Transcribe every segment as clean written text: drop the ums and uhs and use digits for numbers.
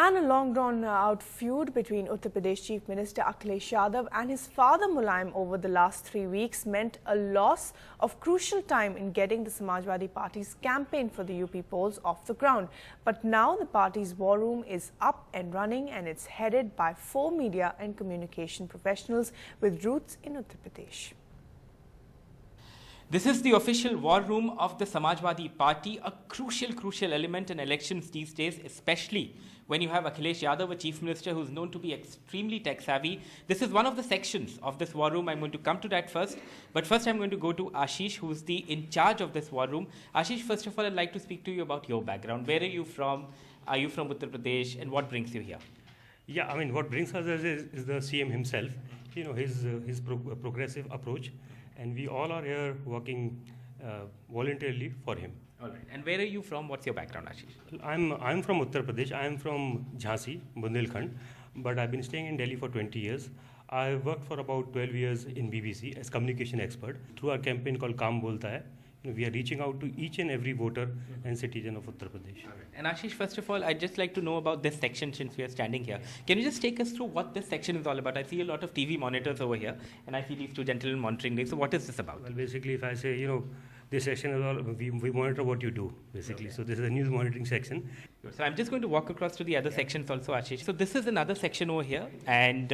And a long drawn out feud between Uttar Pradesh Chief Minister Akhilesh Yadav and his father Mulayam over the last 3 weeks meant a loss of crucial time in getting the Samajwadi Party's campaign for the UP polls off the ground. But now the party's war room is up and running, and it's headed by 4 media and communication professionals with roots in Uttar Pradesh. This is the official war room of the Samajwadi Party, a crucial element in elections these days, especially when you have Akhilesh Yadav, a chief minister who's known to be extremely tech savvy. This is one of the sections of this war room. I'm going to come to that first. But first I'm going to go to Ashish, who's the in charge of this war room. Ashish, first of all, I'd like to speak to you about your background. Where are you from? Are you from Uttar Pradesh? And what brings you here? Yeah, I mean, what brings us is the CM himself, you know, his progressive approach. And we all are here working voluntarily for him. All right. And where are you from? What's your background, Ashish? I'm from Uttar Pradesh. I'm from Jhansi, Bundelkhand, but I've been staying in Delhi for 20 years. I worked for about 12 years in BBC as communication expert through our campaign called Kaam Bolta Hai. You know, we are reaching out to each and every voter and citizen of Uttar Pradesh. And Ashish, first of all, I'd just like to know about this section since we are standing here. Can you just take us through what this section is all about? I see a lot of TV monitors over here, and I see these two gentlemen monitoring this. So what is this about? Well, basically, if I say, you know, this section is all, we monitor what you do, basically. Okay. So this is a news monitoring section. So I'm just going to walk across to the other sections also, Ashish. So this is another section over here, and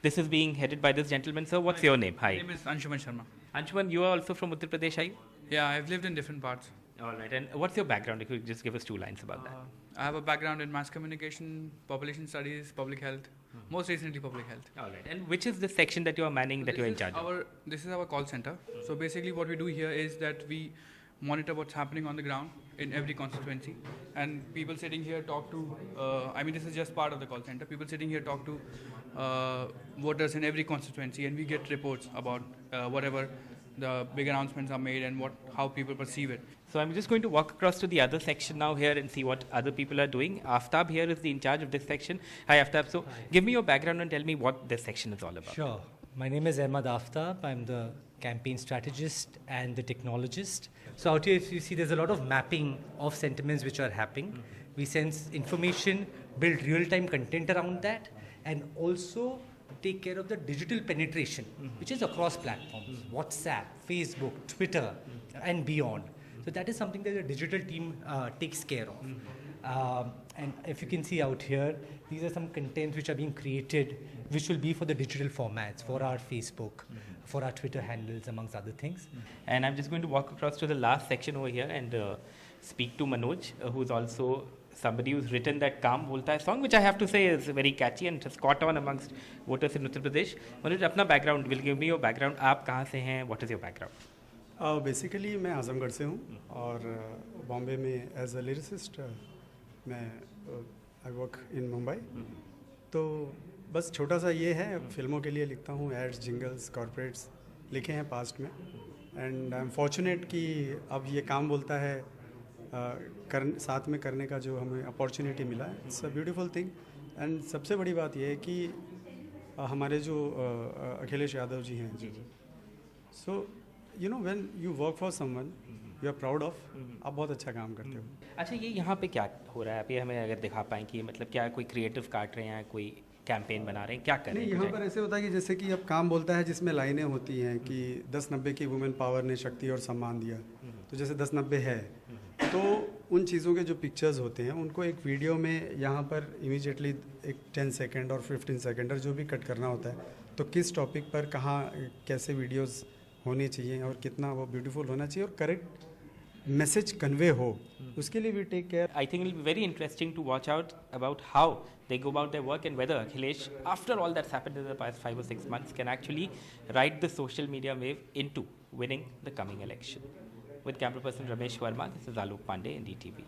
this is being headed by this gentleman. Sir, what's your name? Hi. My name is Anshuman Sharma. Anshuman, you are also from Uttar Pradesh, are you? Yeah, I've lived in different parts. All right. And what's your background? If you could just give us 2 lines about that. I have a background in mass communication, population studies, public health, most recently public health. All right. And which is the section that you are manning, that you're in charge of? This is our call center. So basically what we do here is that we monitor what's happening on the ground in every constituency. And people sitting here talk to, I mean, this is just part of the call center. People sitting here talk to voters in every constituency, and we get reports about whatever the big announcements are made and how people perceive it. So I'm just going to walk across to the other section now here and see what other people are doing. Aftab here is the in charge of this section. Hi Aftab. So give me your background and tell me what this section is all about. Sure. My name is Ahmad Aftab. I'm the campaign strategist and the technologist. So out here, if you see, there's a lot of mapping of sentiments which are happening. We sense information, build real-time content around that, and also take care of the digital penetration, which is across platforms, WhatsApp, Facebook, Twitter, and beyond. So that is something that the digital team takes care of. And if you can see out here, these are some contents which are being created, which will be for the digital formats, for our Facebook, for our Twitter handles, amongst other things. And I'm just going to walk across to the last section over here and speak to Manoj, who's also somebody who's written that Kaam Bolta Hai song, which I have to say is very catchy and has caught on amongst voters in Uttar Pradesh. Manoj, अपना background, will give me your background. आप कहाँ से हैं? What is your background? Basically मैं आजमगढ़ से हूँ और बॉम्बे में एज अ लिरिसिस्ट मैं आई वर्क इन मुंबई. तो बस छोटा सा ये है, फिल्मों के लिए लिखता हूँ, एड्स, जिंगल्स, कॉर्पोरेट्स लिखे हैं पास्ट में. एंड आई एम फॉर्चुनेट कि अब ये काम बोलता है साथ में करने का जो हमें अपॉर्चुनिटी मिला है. It's a beautiful thing. And सबसे बड़ी बात ये है कि हमारे जो अखिलेश यादव जी हैं, so you know when you work for someone you are proud of, आप बहुत अच्छा काम करते हो. अच्छा, ये यहाँ पे क्या हो रहा है? आप ये हमें अगर दिखा पाएँ कि मतलब क्या कोई क्रिएटिव काट रहे हैं, कोई कैंपेन बना रहे हैं, क्या कर रहे हैं? यहाँ पर ऐसे होता है कि जैसे कि अब काम बोलता है जिसमें लाइनें होती हैं कि 10-90 की वुमेन पावर ने शक्ति और सम्मान दिया. तो जैसे 10-90 है, तो उन चीज़ों के जो पिक्चर्स होते हैं उनको एक वीडियो में यहाँ पर इमीडिएटली एक 10 सेकेंड और 15 सेकेंड जो भी कट करना होता है, तो किस टॉपिक पर कहाँ कैसे वीडियोस होने चाहिए और कितना वो ब्यूटीफुल होना चाहिए और करेक्ट मैसेज कन्वे हो, उसके लिए we take care. I think it will be very interesting to watch out about how they go about their work and whether Akhilesh, after all that's happened in the past 5 or 6 months, can actually ride the social media wave into winning the coming election. With camera person Ramesh Verma, this is Alok Pandey, NDTV.